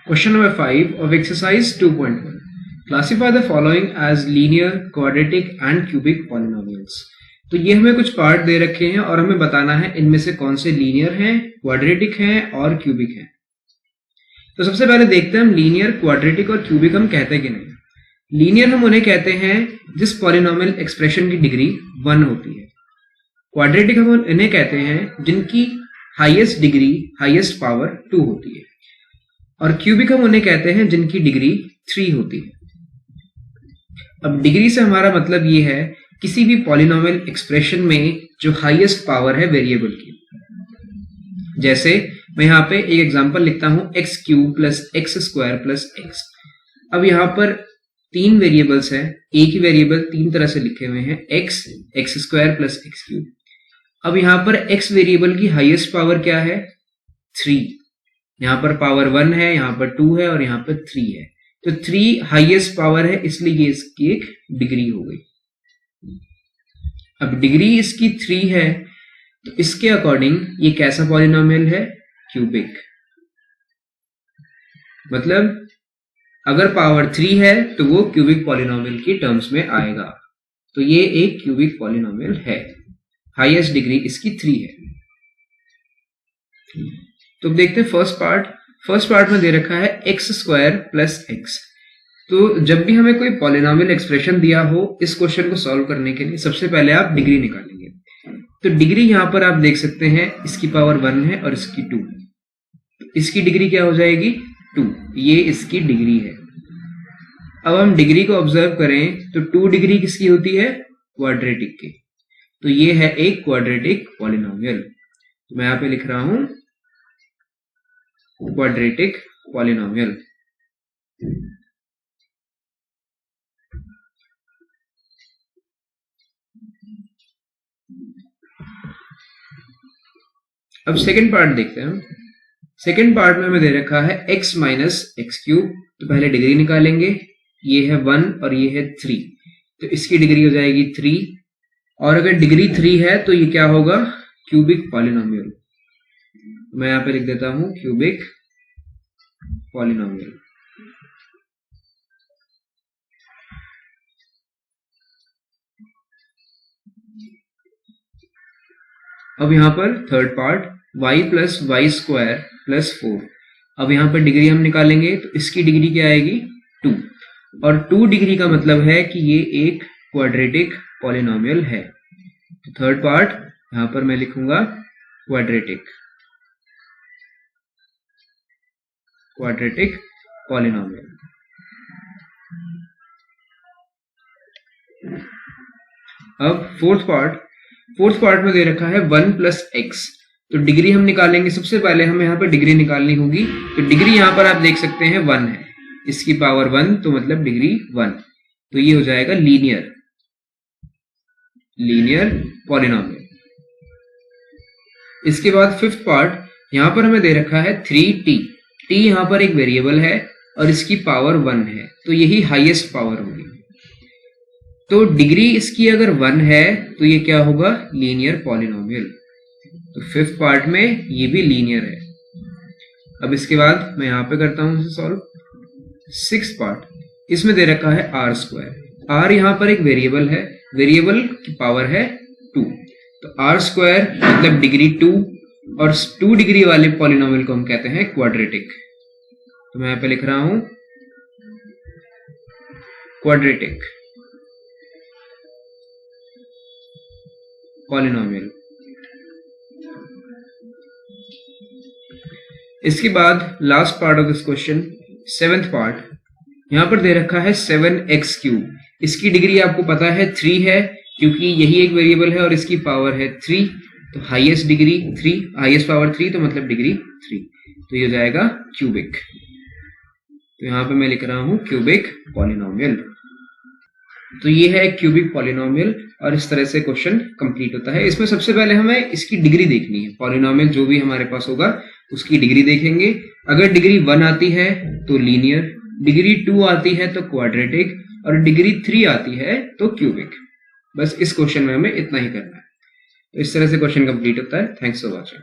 Question number 5 of exercise 2.1. Classify the following as linear, quadratic and cubic polynomials. तो ये हमें कुछ part दे रखे हैं और हमें बताना है इनमें से कौन से लीनियर हैं, क्वाड्रेटिक हैं और क्यूबिक हैं। तो सबसे पहले देखते हैं हम लीनियर, क्वाड्रेटिक और क्यूबिक हम कहते हैं कि नहीं। लीनियर हम उन्हें कहते हैं जिस पॉलिनोमियल एक्सप्रेशन की डिग्री 1 होती है। क्वाड्रेटिक हम इन्हें कहते हैं जिनकी हाईएस्ट डिग्री, हाईएस्ट पावर 2 होती है। और क्यूबिक हम उन्हें कहते हैं जिनकी डिग्री 3 होती है। अब डिग्री से हमारा मतलब ये है किसी भी पॉलिनोमियल एक्सप्रेशन में जो हाईएस्ट पावर है वेरिएबल की। जैसे मैं यहाँ पे एक एग्जांपल लिखता हूं x cube plus x square plus x. अब यहाँ पर 3 वेरिएबल्स हैं, एक ही वेरिएबल 3 तरह से लिखे हुए हैं, x, x square plus x cube. अब यहाँ पर एक्स वेरिएबल की हाईएस्ट पावर क्या है? 3। यहाँ पर पावर 1 है, यहाँ पर 2 है और यहाँ पर 3 है। तो 3 हाईएस्ट पावर है, इसलिए ये इसकी एक डिग्री हो गई। अब डिग्री इसकी 3 है तो इसके अकॉर्डिंग ये कैसा पॉलिनोमियल है? क्यूबिक। मतलब अगर पावर 3 है तो वो क्यूबिक पॉलिनोमियल की टर्म्स में आएगा। तो ये एक क्यूबिक पॉलिनोमियल है, हाईएस्ट डिग्री इसकी 3 है। तो देखते हैं फर्स्ट पार्ट में दे रखा है एक्स स्क्वायर प्लस एक्स। तो जब भी हमें कोई पॉलिनोमियल एक्सप्रेशन दिया हो इस क्वेश्चन को सॉल्व करने के लिए सबसे पहले आप डिग्री निकालेंगे। तो डिग्री यहां पर आप देख सकते हैं इसकी पावर 1 है और इसकी 2। तो इसकी डिग्री क्या हो जाएगी? 2। ये इसकी डिग्री है। अब हम डिग्री को ऑब्जर्व करें तो 2 डिग्री किसकी होती है? क्वाड्रेटिक की। तो ये है एक क्वाड्रेटिक पॉलिनोमियल। तो मैं यहां पे लिख रहा हूं क्वाड्रेटिक पॉलिनोमियल। अब सेकंड पार्ट देखते हैं हम। सेकंड पार्ट में हमें दे रखा है x माइनस एक्स क्यूब। तो पहले डिग्री निकालेंगे। ये है 1 और ये है 3। तो इसकी डिग्री हो जाएगी 3। और अगर डिग्री 3 है तो ये क्या होगा? Cubic polynomial. मैं यहां पे लिख देता हूं क्यूबिक पॉलिनोमियल। अब यहां पर third part y plus Y square plus 4। अब यहां पर डिग्री हम निकालेंगे तो इसकी डिग्री क्या आएगी? 2। और 2 डिग्री का मतलब है कि ये एक क्वाड्रेटिक पॉलिनोमियल है। तो थर्ड पार्ट यहां पर मैं लिखूंगा क्वाड्रेटिक पॉलिनोमियल। अब फोर्थ पार्ट में दे रखा है 1 प्लस एक्स। तो डिग्री हम निकालेंगे। सबसे पहले हमें यहाँ पर डिग्री निकालनी होगी। तो डिग्री यहाँ पर आप देख सकते हैं 1 है, इसकी पावर 1, तो मतलब डिग्री 1। तो ये हो जाएगा लीनियर पॉलिनोमियल। इसके बाद फिफ्थ पार्ट यहाँ पर हमें दे रखा है 3t। t यहाँ पर एक वेरिएबल है और इसकी पावर 1 है, तो यही हाईएस्ट पावर होगी। तो डिग्री इसकी अगर 1 है तो ये क्या होगा? Linear polynomial. तो फिफ्थ पार्ट में ये भी लीनियर है। अब इसके बाद मैं यहां पे करता हूं इसे सॉल्व। सिक्स्थ पार्ट, इसमें दे रखा है आर स्क्वायर। आर यहां पर एक वेरिएबल है, वेरिएबल की पावर है 2। तो आर स्क्वायर मतलब डिग्री 2, और 2 डिग्री वाले पॉलिनोमियल को हम कहते हैं क्वाड्रेटिक। तो मैं यहां पे लिख रहा हूं क्वाड्रेटिक पॉलिनोमियल। इसके बाद last part of this question, seventh part, यहां पर दे रखा है 7x क्यूब। इसकी डिग्री आपको पता है 3 है, क्योंकि यही एक वेरिएबल है और इसकी पावर है 3। तो हाईएस्ट डिग्री 3, हाईएस्ट पावर 3, तो मतलब डिग्री 3। तो ये हो जाएगा क्यूबिक। तो यहां पे मैं लिख रहा हूं क्यूबिक पॉलिनोमियल। तो ये है क्यूबिक पॉलिनोमियल और इस तरह से क्वेश्चन कंप्लीट होता है। इसमें सबसे पहले हमें इसकी डिग्री देखनी है। पॉलिनोमियल जो भी हमारे पास होगा उसकी डिग्री देखेंगे। अगर डिग्री 1 आती है तो लीनियर, डिग्री 2 आती है तो क्वाड्रेटिक, और डिग्री 3 आती है तो क्यूबिक। बस इस क्वेश्चन में हमें इतना ही करना है। तो इस तरह से क्वेश्चन कंप्लीट होता है। Thanks for watching.